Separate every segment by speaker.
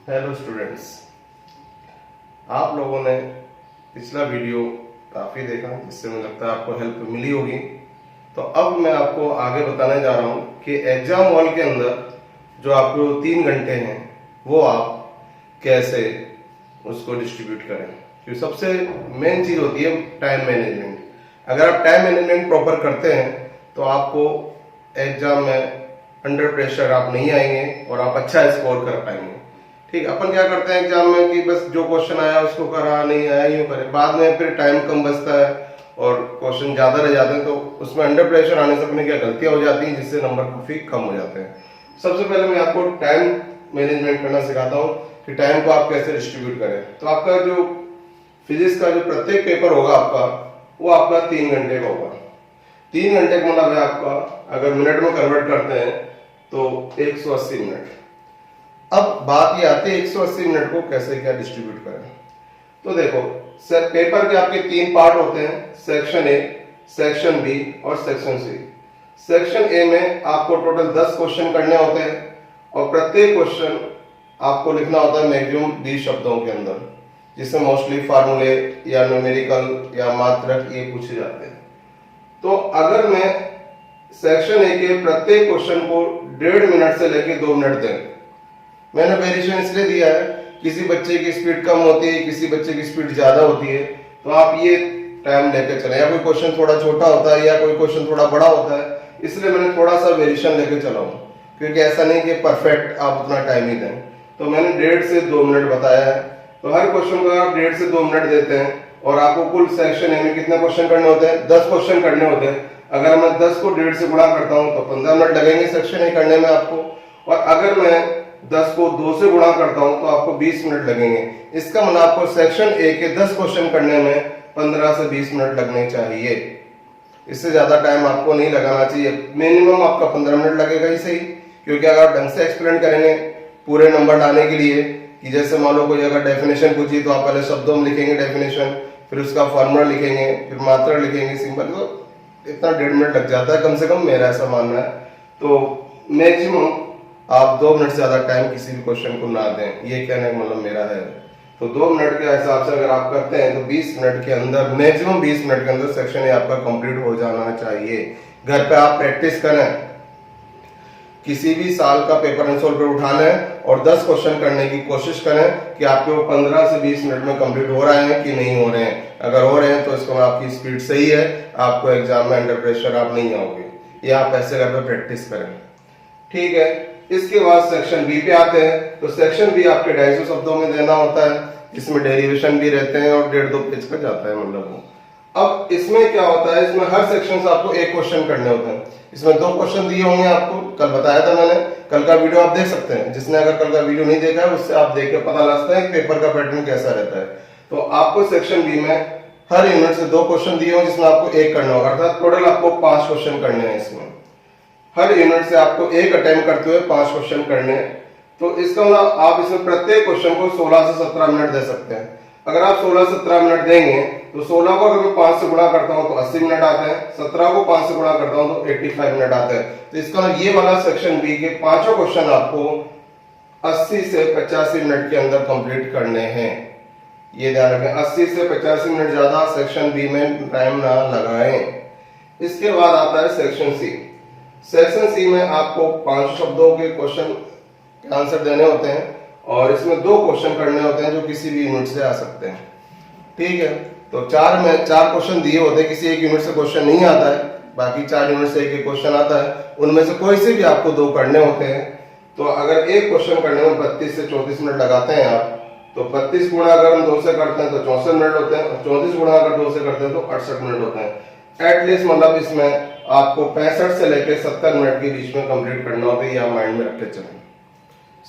Speaker 1: Hello students, आप लोगों ने पिछला वीडियो काफ़ी देखा जिससे मुझे लगता है आपको हेल्प मिली होगी। तो अब मैं आपको आगे बताने जा रहा हूँ कि एग्जाम हॉल के अंदर जो आपको 3 घंटे हैं वो आप कैसे उसको डिस्ट्रीब्यूट करें, क्योंकि सबसे मेन चीज़ होती है टाइम मैनेजमेंट। अगर आप टाइम मैनेजमेंट प्रॉपर करते हैं तो आपको एग्जाम में अंडर प्रेशर आप नहीं आएंगे और आप अच्छा स्कोर कर पाएंगे। ठीक, अपन क्या करते हैं एग्जाम में कि बस जो क्वेश्चन आया उसको करा, नहीं आया यूं करे, बाद में फिर टाइम कम बचता है और क्वेश्चन ज्यादा रह जाते हैं, तो उसमें अंडर प्रेशर आने से अपनी क्या गलतियां हो जाती हैं जिससे नंबर काफी कम हो जाते हैं। सबसे पहले मैं आपको टाइम मैनेजमेंट करना सिखाता हूँ कि टाइम को आप कैसे डिस्ट्रीब्यूट करें। तो आपका जो फिजिक्स का जो प्रत्येक पेपर होगा आपका, वो आपका 3 घंटे का होगा। 3 घंटे का मतलब है आपका, अगर मिनट में कन्वर्ट करते हैं तो 180 मिनट। अब बात ये आती है 180 मिनट को कैसे क्या डिस्ट्रीब्यूट करें। तो देखो, पेपर के आपके 3 पार्ट होते हैं, सेक्शन ए, सेक्शन बी और सेक्शन सी। सेक्शन ए में आपको टोटल 10 क्वेश्चन करने होते हैं और प्रत्येक क्वेश्चन आपको लिखना होता है मैक्सिमम 20 शब्दों के अंदर, जिसमें मोस्टली फार्मूले या न्यूमेरिकल या मात्रक ये पूछे जाते हैं। तो अगर मैं सेक्शन ए के प्रत्येक क्वेश्चन को 1.5 मिनट से लेकर 2 मिनट दें, मैंने वेरिएशन इसलिए दिया है, किसी बच्चे की स्पीड कम होती है, किसी बच्चे की स्पीड ज्यादा होती है, तो आप ये टाइम लेके चलें। या कोई क्वेश्चन थोड़ा छोटा होता है या कोई क्वेश्चन थोड़ा बड़ा होता है, इसलिए मैंने थोड़ा सा वेरिएशन लेके चला हूं, क्योंकि ऐसा नहीं कि परफेक्ट आप अपना टाइम ही दें। तो मैंने 1.5 से 2 मिनट बताया है। तो हर क्वेश्चन को आप 1.5 से 2 मिनट देते हैं और आपको कुल सेक्शन ए में कितने क्वेश्चन करने होते हैं? 10 क्वेश्चन करने होते हैं। अगर मैं 10 को 1.5 से गुणा करता हूं तो 15 मिनट लगेंगे सेक्शन ए करने में आपको, और अगर मैं 10 को 2 से गुणा करता हूं तो आपको 20 मिनट लगेंगे। इसका मतलब आपको सेक्शन ए के 10 क्वेश्चन करने में 15 से 20 मिनट लगने चाहिए। इससे ज्यादा टाइम आपको नहीं लगाना चाहिए। मिनिमम आपका 15 मिनट लगेगा ही सही, क्योंकि अगर आप ढंग से एक्सप्लेन करेंगे पूरे नंबर लाने के लिए, कि जैसे मान लो कोई अगर डेफिनेशन पूछी तो आप पहले शब्दों में लिखेंगे डेफिनेशन, फिर उसका फॉर्मूला लिखेंगे, फिर मात्रा लिखेंगे, सिंपल, तो इतना 1.5 मिनट लग जाता है कम से कम, मेरा ऐसा मानना है। तो मैक्सिमम आप 2 मिनट से ज्यादा टाइम किसी भी क्वेश्चन को ना दें, ये कहने का मतलब मेरा है। तो 2 मिनट के हिसाब से अगर आप करते हैं तो 20 मिनट के अंदर, मैक्सिमम 20 मिनट के अंदर सेक्शन ये आपका कंप्लीट हो जाना चाहिए। घर पे आप प्रैक्टिस करें, किसी भी साल का पेपर आंसर पे उठा लें और 10 क्वेश्चन करने की कोशिश करें कि आपके वो 15 से 20 मिनट में कंप्लीट हो रहे हैं कि नहीं हो रहे हैं। अगर हो रहे हैं तो इसको आपकी स्पीड सही है, आपको एग्जाम में अंडर प्रेशर आप नहीं आओगे। ये आप ऐसे घर पे प्रैक्टिस करें, ठीक है। इसके बाद सेक्शन बी पे आते हैं। तो सेक्शन बी आपके 250 शब्दों में देना होता है, इसमें डेरिवेशन भी रहते हैं और 1.5-2 पेज का जाता है मतलब वो। अब इसमें क्या होता है, इसमें हर सेक्शन से आपको 1 क्वेश्चन करने होते हैं। इसमें 2 क्वेश्चन दिए होंगे आपको, कल बताया था मैंने, कल का वीडियो आप देख सकते हैं। जिसने अगर कल का वीडियो नहीं देखा है उससे आप देख के पता लगता है पेपर का पैटर्न कैसा रहता है। तो आपको सेक्शन बी में हर यूनिट से 2 क्वेश्चन दिए होंगे, जिसमें आपको 1 करना होगा, अर्थात टोटल आपको 5 क्वेश्चन करने हैं। इसमें हर यूनिट से आपको 1 अटेम्प्ट करते हुए 5 क्वेश्चन करने। तो इसका मतलब आप इसमें प्रत्येक क्वेश्चन को 16 से 17 मिनट दे सकते हैं। अगर आप 16-17 मिनट देंगे तो 16 को अगर मैं 5 से गुणा करता हूं तो 80 मिनट आते हैं, 17 को 5 से गुणा करता हूं तो 85 मिनट आते हैं। तो इसका मतलब ये वाला सेक्शन बी के 5 क्वेश्चन आपको 80 से 85 मिनट के अंदर कंप्लीट करने हैं। ये ध्यान रखें, 80 से 85 मिनट ज्यादा सेक्शन बी में टाइम ना लगाएं। इसके बाद आता है सेक्शन सी। सेक्शन सी में आपको 5 शब्दों के क्वेश्चन आंसर देने होते हैं और इसमें 2 क्वेश्चन करने होते हैं जो किसी भी यूनिट से आ सकते हैं, ठीक है। तो 4 क्वेश्चन दिए होते हैं, किसी एक यूनिट से क्वेश्चन नहीं आता है, बाकी 4 यूनिट से एक क्वेश्चन आता है, उनमें से कोई से भी आपको 2 करने होते हैं। तो अगर एक क्वेश्चन करने में 32 से 34 मिनट लगाते हैं आप, तो 32 गुणा अगर हम 2 से करते हैं तो 64 मिनट होते हैं, और 34 गुणा अगर 2 से करते हैं तो 68 मिनट होते हैं। एटलीस्ट मतलब इसमें आपको 65 से लेकर 70 मिनट के बीच में कंप्लीट करना होता है, ये आप माइंड में रखते चलें।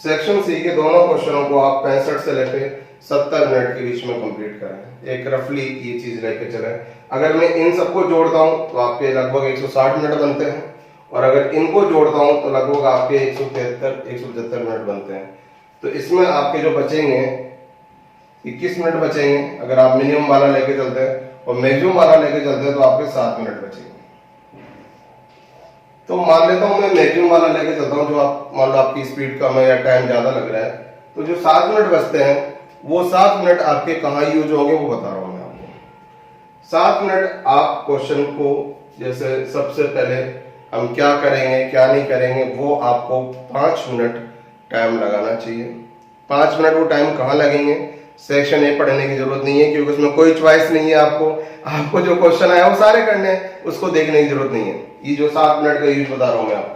Speaker 1: सेक्शन सी के दोनों क्वेश्चनों को आप 65 से लेकर 70 मिनट के बीच में कंप्लीट करें, एक रफली ये चीज लेके चलें। अगर मैं इन सबको जोड़ता हूं तो आपके लगभग 160 मिनट बनते हैं, और अगर इनको जोड़ता हूं तो लगभग आपके 173 मिनट बनते हैं। तो इसमें आपके जो बचेंगे 21 मिनट बचेंगे अगर आप मिनिमम वाला लेके चलते हैं, और मैक्सिमम वाला लेके चलते हैं तो आपके 7 मिनट बचेंगे। तो मान लेता हूं मैं मैक्सिमम वाला लेके चलता हूं, जो आप मान लो आपकी स्पीड कम है या टाइम ज्यादा लग रहा है, तो जो 7 मिनट बचते हैं वो 7 मिनट आपके कहाँ यूज होंगे वो बता रहा हूं मैं आपको। 7 मिनट आप क्वेश्चन को, जैसे सबसे पहले हम क्या करेंगे क्या नहीं करेंगे, वो आपको 5 मिनट टाइम लगाना चाहिए। 5 मिनट वो टाइम कहाँ लगेंगे, सेक्शन ए पढ़ने की जरूरत नहीं है क्योंकि उसमें कोई चॉइस नहीं है। आपको जो क्वेश्चन आया वो सारे करने हैं, उसको देखने की जरूरत नहीं है। ये जो 7 मिनट का यूज बता रहा हूं मैं आपको,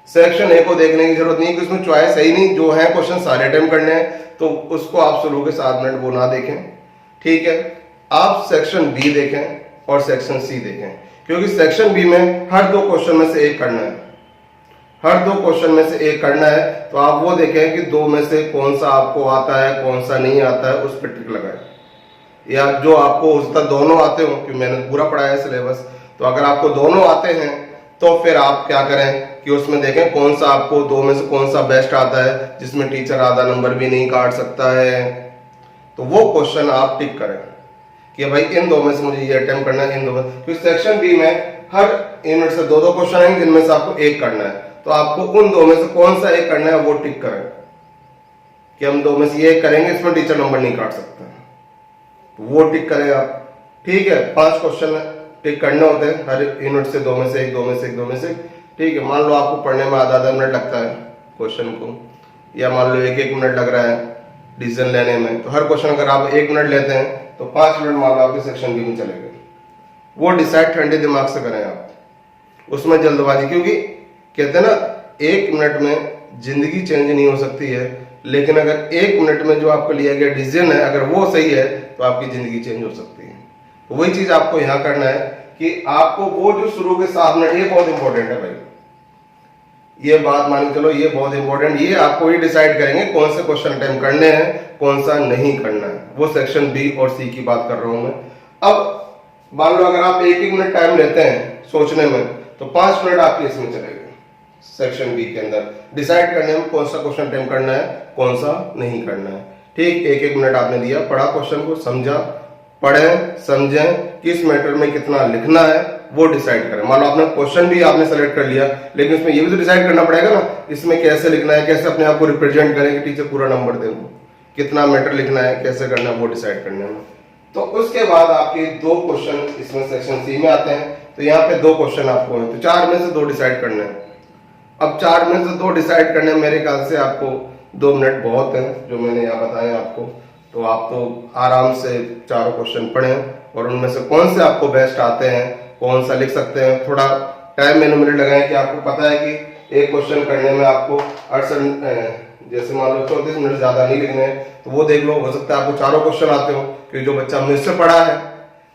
Speaker 1: सेक्शन ए को देखने की जरूरत नहीं है कि उसमें चॉइस है ही नहीं, जो है क्वेश्चन सारे टाइम करने हैं, तो उसको आप शुरू के 7 मिनट वो ना देखें। ठीक है, आप सेक्शन बी देखें और सेक्शन सी देखें, क्योंकि सेक्शन बी में हर 2 क्वेश्चन में से एक करना है, हर 2 क्वेश्चन में से एक करना है। तो आप वो देखें कि 2 में से कौन सा आपको आता है कौन सा नहीं आता है, उस पर टिक लगाएं। या जो आपको हो सकता है दोनों आते हो, क्योंकि मैंने पूरा पढ़ाया है सिलेबस, तो अगर आपको दोनों आते हैं तो फिर आप क्या करें कि उसमें देखें कौन सा आपको 2 में से कौन सा बेस्ट आता है, जिसमें टीचर आधा नंबर भी नहीं काट सकता है। तो वो क्वेश्चन आप टिक करें कि भाई इन 2 में से मुझे ये अटेम्प्ट करना है, इन 2 में। क्योंकि सेक्शन बी में हर यूनिट से 2-2 क्वेश्चन आएंगे जिनमें से आपको एक करना है, तो आपको उन 2 में से कौन सा एक करना है वो टिक करें कि हम 2 में से ये करेंगे, इसमें टीचर नंबर नहीं काट सकता, तो वो टिक करें आप। ठीक है, 5 क्वेश्चन टिक करने होते हैं हर यूनिट से, 2 में से एक, 2 में से एक, 2 में से। ठीक है, मान लो आपको पढ़ने में आधा मिनट लगता है क्वेश्चन को, या मान लो 1-1 मिनट लग रहा है डिसीजन लेने में, तो हर क्वेश्चन अगर आप 1 मिनट लेते हैं तो 5 मिनट मान लो आपके सेक्शन बी में चले गए। वो डिसाइड ठंडे दिमाग से करें आप, उसमें जल्दबाजी, क्योंकि कहते हैं ना 1 मिनट में जिंदगी चेंज नहीं हो सकती है, लेकिन अगर 1 मिनट में जो आपको लिया गया डिसीजन है अगर वो सही है तो आपकी जिंदगी चेंज हो सकती है। तो वही चीज आपको यहां करना है कि आपको वो जो शुरू के 7 मिनट, ये बहुत इंपॉर्टेंट है भाई, ये बात मान के चलो, ये बहुत इंपॉर्टेंट, ये आपको ही डिसाइड करेंगे कौन से क्वेश्चन अटेम्प्ट करने हैं कौन सा नहीं करना है। वो सेक्शन बी और सी की बात कर रहा हूं मैं। अब मान लो अगर आप 1-1 मिनट टाइम लेते हैं सोचने में, तो 5 मिनट आपके इसमें चलेंगे सेक्शन बी के अंदर डिसाइड करने में कौन सा क्वेश्चन अटेम्प्ट करना है कौन सा नहीं करना है। ठीक, 1-1 मिनट आपने दिया, पढ़ा क्वेश्चन को, समझा, पढ़ें समझें, किस मैटर में कितना लिखना है वो डिसाइड करें। मान लो आपने क्वेश्चन भी आपने सेलेक्ट कर लिया, लेकिन इसमें ये भी तो डिसाइड करना पड़ेगा ना, इसमें कैसे लिखना है, कैसे अपने आप को रिप्रेजेंट करें कि टीचर पूरा नंबर दे, कितना मैटर लिखना है, कैसे करना है वो डिसाइड करने में। तो उसके बाद आपके 2 क्वेश्चन इसमें सेक्शन सी में आते हैं, तो यहाँ पे 2 क्वेश्चन आपको हैं, तो 4 में से 2 डिसाइड करने हैं। अब 4 में से 2 डिसाइड करने में मेरे ख्याल से आपको 2 मिनट बहुत हैं जो मैंने यहाँ बताए आपको, तो आप तो आराम से चारों क्वेश्चन पढ़ें और उनमें से कौन से आपको बेस्ट आते हैं, कौन सा लिख सकते हैं। थोड़ा टाइम मैंने मिनट लगाए कि आपको पता है कि एक क्वेश्चन करने में आपको 68, जैसे मान लो 34 मिनट ज्यादा नहीं लिखने हैं, तो वो देख लो, हो सकता है आपको चारों क्वेश्चन आते हो, क्योंकि जो बच्चा मुझसे पढ़ा है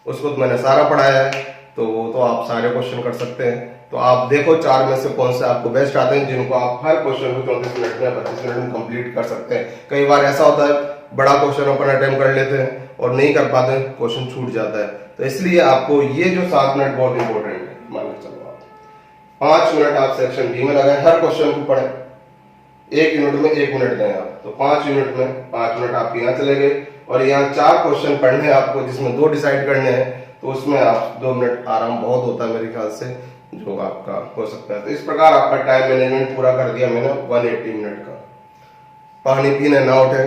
Speaker 1: उसको तो मैंने सारा पढ़ाया है, तो वो तो आप सारे क्वेश्चन कर सकते हैं। तो आप देखो 4 में से कौन से आपको बेस्ट आते हैं, जिनको आप हर क्वेश्चन को 34 मिनट में 32 मिनट में कंप्लीट कर सकते हैं। कई बार ऐसा होता है बड़ा क्वेश्चन अपन अटेम्प्ट कर लेते हैं और नहीं कर पाते, क्वेश्चन छूट जाता है, तो इसलिए आपको ये जो 7 मिनट बहुत इंपॉर्टेंट है। मान के चलो आप 5 मिनट आप सेक्शन बी में लगाए, हर क्वेश्चन को पढ़े, 1 यूनिट में 1 मिनट दें आप, तो 5 यूनिट में 5 मिनट आपके यहाँ चले गए। और यहाँ 4 क्वेश्चन पढ़ने हैं आपको, जिसमें 2 डिसाइड करने हैं, तो उसमें आप 2 मिनट आराम बहुत होता है मेरे ख्याल से, जो आपका हो सकता है। तो इस प्रकार आपका टाइम मैनेजमेंट पूरा कर दिया मैंने 180 मिनट का। पानी पीने ना उठे,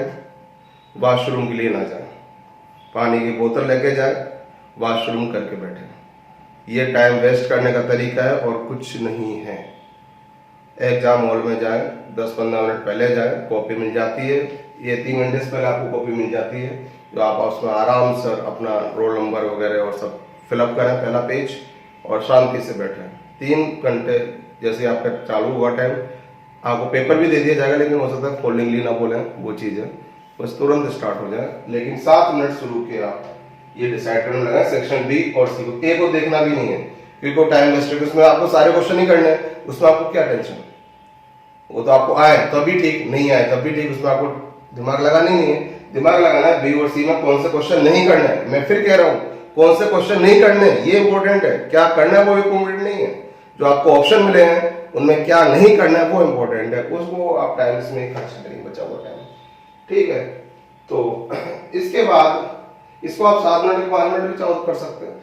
Speaker 1: वॉशरूम के लिए ना जाए, पानी की बोतल लेके जाए, वॉशरूम करके बैठे। ये टाइम वेस्ट करने का तरीका है और कुछ नहीं है। एग्जाम हॉल में जाए, 10-15 मिनट पहले जाए, कॉपी मिल जाती है, ये 3 घंटे से पहले आपको कॉपी मिल जाती है, जो आप उसमें आराम से अपना रोल नंबर वगैरह और सब फिलअप करें, पहला पेज, और शांति से बैठें। 3 घंटे जैसे आपका चालू हुआ टाइम, आपको पेपर भी दे दिया जाएगा, लेकिन हो सकता है फोल्डिंगली ना बोले, वो चीज़ है, बस तुरंत स्टार्ट हो जाए। लेकिन 7 मिनट शुरू के आप ये डिसाइड करने लगा सेक्शन बी और सी को, ए को देखना भी नहीं है क्योंकि वो टाइम वेस्ट है, उसमें आपको सारे क्वेश्चन नहीं करने, उसमें आपको क्या टेंशन, वो तो आपको आए तभी ठीक, नहीं आए तब भी ठीक, उसमें आपको दिमाग लगाना ही नहीं है। दिमाग लगाना है बी और सी में कौन से क्वेश्चन नहीं करना है। मैं फिर कह रहा हूँ, कौन से क्वेश्चन नहीं करने ये इंपॉर्टेंट है, क्या करना है वो इंपॉर्टेंट नहीं है। जो आपको ऑप्शन मिले हैं उनमें क्या नहीं करना है वो इंपॉर्टेंट है, उसको आप टाइम इसमें खर्च करेंगे, बचा हुआ टाइम। ठीक है, तो इसके बाद इसको आप 7 मिनट के 5 मिनट भी चाहो कर सकते हैं,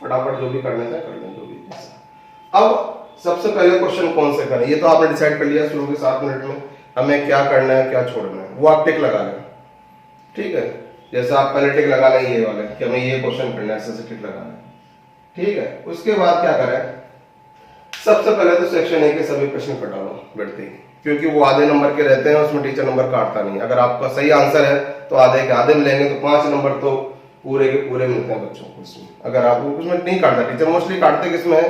Speaker 1: फटाफट जो भी करना था कर लें, जो भी ऐसा। अब सबसे पहले क्वेश्चन कौन से करें, ये तो आपने डिसाइड कर लिया शुरू के 7 मिनट में। हमें क्या करना है क्या छोड़ना है, वो आप टिक लगा लें। ठीक है, जैसे आप पहले टिक लगा लें ये वाले कि हमें ये क्वेश्चन करना है, ऐसे टिक लगा लें। ठीक है, उसके बाद क्या करें, सबसे पहले तो सेक्शन ए के सभी प्रश्न कटा लो बैठते ही, क्योंकि वो आधे नंबर के रहते हैं, उसमें टीचर नंबर काटता नहीं। अगर आपका सही आंसर है तो आधे के आधे मिलेंगे, तो 5 नंबर तो पूरे के पूरे मिलते हैं बच्चों को उसमें। अगर आपको उसमें नहीं काटता टीचर, मोस्टली काटते किसमें है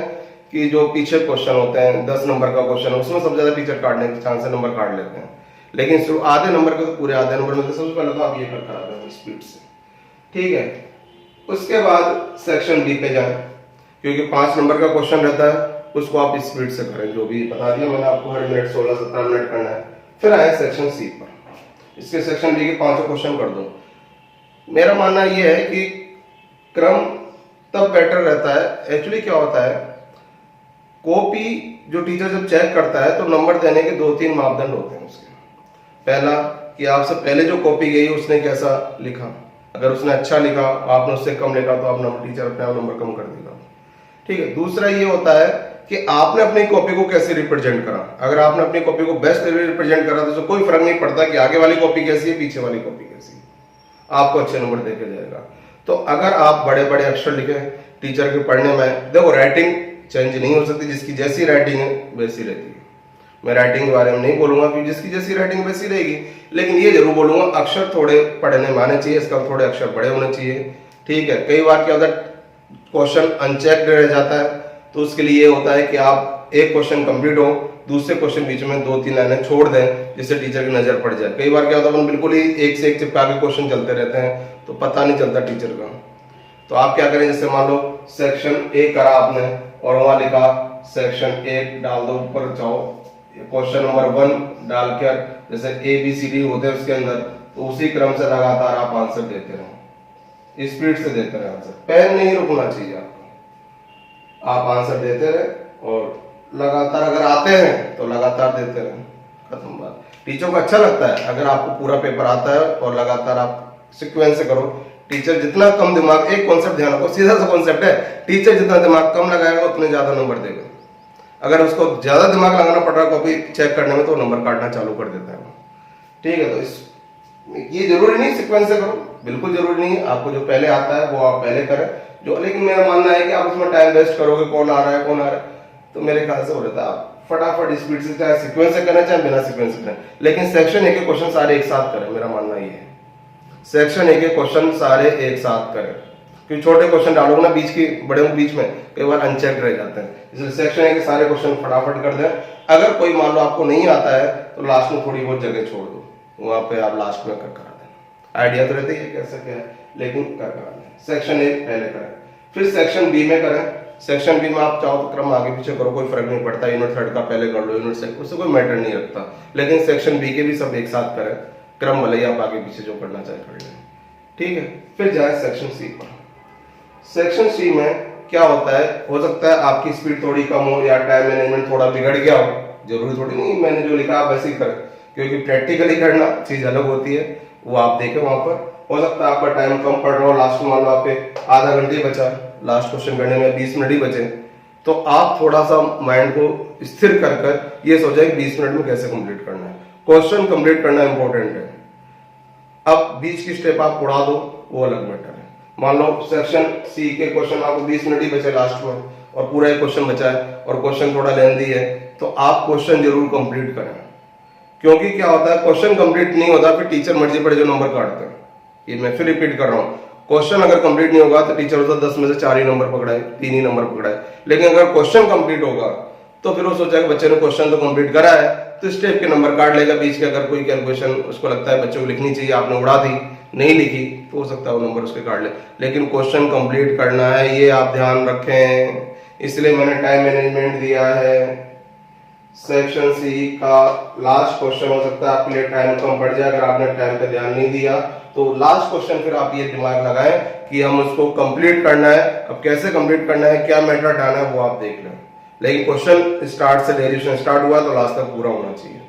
Speaker 1: कि जो पीछे क्वेश्चन होते हैं 10 नंबर का क्वेश्चन है उसमें सबसे ज्यादा टीचर काटने के चांस है, नंबर काट लेते हैं। लेकिन आधे नंबर के तो पूरे आधे नंबर मिलते हैं। सबसे पहले तो आप ये कर करा दें स्पीड से। ठीक है, उसके बाद सेक्शन बी पे जाए, क्योंकि 5 नंबर का क्वेश्चन रहता है, उसको आप स्पीड से करें, जो भी बता दिया मैंने आपको, हर मिनट 16-17 मिनट करना है। फिर आए सेक्शन सी पर, इसके सेक्शन बी के 5 क्वेश्चन कर दो। मेरा मानना यह है कि क्रम तब बेटर रहता है। एक्चुअली क्या होता है, कॉपी जो टीचर जब चेक करता है तो नंबर देने के 2-3 मापदंड होते हैं उसके। पहला कि आपसे पहले जो कॉपी गई उसने कैसा लिखा, अगर उसने अच्छा लिखा, आपने उससे कम लिखा, तो आप नंबर टीचर अपने आप नंबर कम कर देगा। ठीक है, दूसरा ये होता है कि आपने अपनी कॉपी को कैसे रिप्रेजेंट करा। अगर आपने अपनी कॉपी को बेस्ट रिप्रेजेंट करा तो कोई फर्क नहीं पड़ता कि आगे वाली कॉपी कैसी है, पीछे वाली कॉपी कैसी है, आपको अच्छे नंबर देके जाएगा। तो अगर आप बड़े बड़े अक्षर लिखे टीचर के पढ़ने में, देखो राइटिंग चेंज नहीं हो सकती, जिसकी जैसी राइटिंग है वैसी रहती है। मैं राइटिंग के बारे में नहीं बोलूंगा कि जिसकी जैसी राइटिंग वैसी रहेगी, लेकिन ये जरूर बोलूंगा अक्षर थोड़े पढ़ने में आने चाहिए, इसका थोड़े अक्षर बड़े होने चाहिए। ठीक है, कई बार क्या होता है क्वेश्चन अनचेक्ड रह जाता है, तो उसके लिए ये होता है कि आप एक क्वेश्चन कंप्लीट हो, दूसरे क्वेश्चन बीच में 2-3 लाइनें छोड़ दें जिससे टीचर की नजर पड़ जाए। कई बार क्या होता है बिल्कुल ही एक से एक चिपका के क्वेश्चन चलते रहते हैं तो पता नहीं चलता टीचर का। तो आप क्या करें, जैसे मान लो सेक्शन ए करा आपने और वहां लिखा सेक्शन 1 डाल दो, ऊपर जाओ क्वेश्चन नंबर 1 डाल कर, जैसे ABCD होते हैं उसके अंदर, तो उसी क्रम से लगातार आप आंसर देते रहो, स्पीड से देते रहे आंसर, पेन नहीं रुकना चाहिए आपको, आप आंसर देते रहे और लगातार अगर आते हैं तो लगातार देते रहे, खत्म बात। टीचर को अच्छा लगता है अगर आपको पूरा पेपर आता है और लगातार आप सीक्वेंस से करो। टीचर जितना कम दिमाग, एक कॉन्सेप्ट ध्यान रखो, सीधा सा कॉन्सेप्ट है, टीचर जितना दिमाग कम लगाएगा उतने ज्यादा नंबर देगा। अगर उसको ज्यादा दिमाग लगाना पड़ रहा है कॉपी चेक करने में तो नंबर काटना चालू कर देता है। ठीक है, तो ये जरूरी नहीं सीक्वेंस से करो, बिल्कुल जरूरी नहीं है। आपको जो पहले आता है वो आप पहले करें, जो, लेकिन मेरा मानना है कि आप उसमें टाइम वेस्ट करोगे, कौन आ रहा है कौन आ रहा है, तो मेरे ख्याल से हो रहता है आप फटाफट स्पीड से, चाहे सीक्वेंस से करें चाहे बिना सीक्वेंस से करें, लेकिन सेक्शन ए के क्वेश्चन सारे एक साथ करें। मेरा मानना ये है सेक्शन ए के क्वेश्चन सारे एक साथ करें, क्योंकि छोटे क्वेश्चन डालोगे ना बीच की, बड़े बीच में कई बार अनचेक्ड रह जाते हैं, इसलिए सेक्शन ए के सारे क्वेश्चन फटाफट कर दें। अगर कोई मान लो आपको नहीं आता है तो लास्ट में थोड़ी बहुत जगह छोड़ दो, वहां पे आप लास्ट में कर करा दें। आइडिया तो रहता है कैसे क्या है, लेकिन कर करा दें। सेक्शन ए पहले करें, फिर सेक्शन बी में करें। सेक्शन बी में आप चाहो तो क्रम आगे पीछे करो, कोई फर्क नहीं पड़ता, यूनिट 3 का पहले कर लो, यूनिट सेकंड, उससे कोई मैटर नहीं रखता, लेकिन सेक्शन बी के भी सब एक साथ करें, क्रम भले ही आप आगे पीछे जो करना चाहे कर लें। ठीक है, फिर जाए सेक्शन सी पर। सेक्शन सी में क्या होता है, हो सकता है आपकी स्पीड थोड़ी कम हो या टाइम मैनेजमेंट थोड़ा बिगड़ गया हो, जरूरी थोड़ी नहीं मैंने जो लिखा आप वैसे ही करें, क्योंकि प्रैक्टिकली करना चीज अलग होती है, वो आप देखें वहां पर। हो सकता है आपका टाइम कम पड़ रहा हो, लास्ट में मान लो आपके आधा घंटे बचा, लास्ट क्वेश्चन करने में 20 मिनट ही बचे, तो आप थोड़ा सा माइंड को स्थिर कर कर ये सोचा कि 20 मिनट में कैसे कंप्लीट करना है, क्वेश्चन कंप्लीट करना इंपॉर्टेंट है। अब बीच की स्टेप आप उड़ा दो, वो अलग मैटर है। मान लो सेक्शन सी के क्वेश्चन आपको 20 मिनट ही बचे लास्ट में और पूरा एक क्वेश्चन बचा है और क्वेश्चन थोड़ा लेंथी है, तो आप क्वेश्चन जरूर कंप्लीट करें, क्योंकि क्या होता है क्वेश्चन कंप्लीट नहीं होता फिर टीचर मर्जी पड़े जो नंबर काटते हैं। ये मैं फिर रिपीट कर रहा हूँ, क्वेश्चन अगर कंप्लीट नहीं होगा तो टीचर होता 10 में से 4 ही नंबर पकड़ाए, 3 ही नंबर पकड़ाए, लेकिन अगर क्वेश्चन कंप्लीट होगा तो फिर वो सोचा कि बच्चे ने क्वेश्चन तो कंप्लीट करा है तो स्टेप के नंबर काट लेगा बीच के। अगर कोई कैलकुलेशन उसको लगता है बच्चों को लिखनी चाहिए, आपने उड़ा दी, नहीं लिखी, तो हो सकता है वो नंबर उसके काट ले, लेकिन क्वेश्चन कंप्लीट करना है, ये आप ध्यान रखें। इसलिए मैंने टाइम मैनेजमेंट दिया है। सेक्शन सी का लास्ट क्वेश्चन हो सकता है आपके लिए टाइम कम पड़ जाए, अगर आपने टाइम पे ध्यान नहीं दिया तो लास्ट क्वेश्चन फिर आप ये दिमाग लगाएं कि हम उसको कंप्लीट करना है। अब कैसे कंप्लीट करना है, क्या मैटर हटाना है, वो आप देख लें, लेकिन क्वेश्चन स्टार्ट से डेरिवेशन स्टार्ट हुआ तो लास्ट तक पूरा होना चाहिए,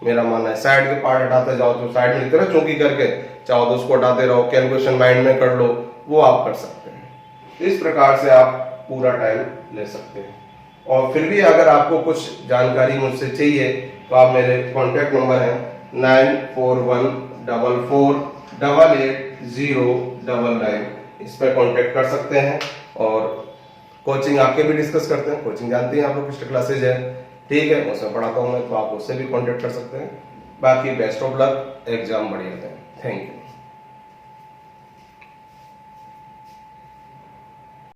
Speaker 1: मेरा मानना है। साइड के पार्ट हटाते जाओ तो साइड में लिखते रहो चौकी करके, चाहो तो उसको हटाते रहो, कैलकुलेशन माइंड में कर लो, वो आप कर सकते हैं। इस प्रकार से आप पूरा टाइम ले सकते हैं। और फिर भी अगर आपको कुछ जानकारी मुझसे चाहिए तो तो आप मेरे कॉन्टैक्ट नंबर है 9414448099, इस पर कॉन्टैक्ट कर सकते हैं। और कोचिंग आपके भी डिस्कस करते हैं, कोचिंग जानते हैं आप लोग, पिछले क्लासेज है, ठीक है, उसमें पढ़ाता हूँ मैं, तो आप उससे भी कॉन्टैक्ट कर सकते हैं। बाकी बेस्ट ऑफ लक, एग्जाम बढ़िया दें। Thank you.